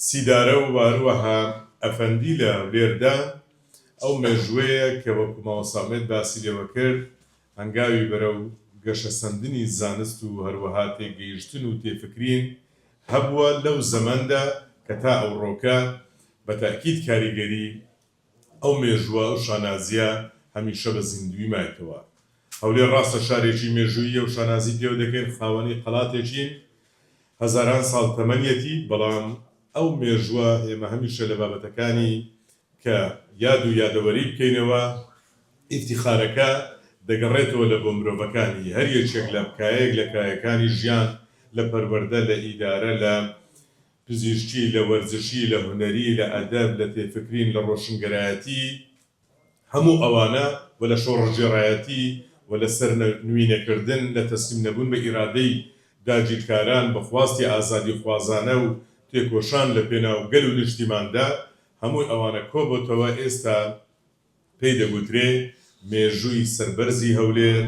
سیدارە و هەروەها ئەفەندی لە هەولێردا ئەو مێژوەیە کە وەکو ماوەسامێت باسی لێوە کرد هەنگاوی بەرەو گەشە سەندنی زانست و هەروەها تێگەیشتن و تێفکرین هەبووە لەو زەماندا کە تا ئەوڕۆکە بە تاکید کاریگەری ئەو مێژووە ئەو شانازیە هەمیشە بە زیندوی مایتەوە. هەولێر ڕاستە شارێکی مێژوویە و شانازی پێوە دەکەین خاوەنی قەڵاتێکین هەزاران ساڵ تەمەنیەتی، بەڵام ئەو مێژووە ئێمە هەمیشە لە بابەتەکانی کە یاد و یادەوەری بکەینەوە ئیفتیخارەکە دەگەڕێتەوە لە بۆ مرۆڤەکانی هەر یەکێک لە بکایەک لە کایەکانی ژیان لە پەروەردە لە ئیدارە لە پزیشکی لە وەرزشی لە هونەری لە ئەدەب لە تێفکرین لە ڕۆشنگەرایەتی هەموو ئەوانە و لە شۆڕژێڕایەتی و لە سەر نوینەکردن لە تەسلیم نەبوون بە ئیرادەی داگیرکاران بەخواستی ئازادی خوازانە و تێکۆشان لە پێناو گەل و نیشتیماندا هەمووی ئەوانە کۆبووتەوە ئێستا پێی دەگوترێ مێژووی سەربەرزی هەولێر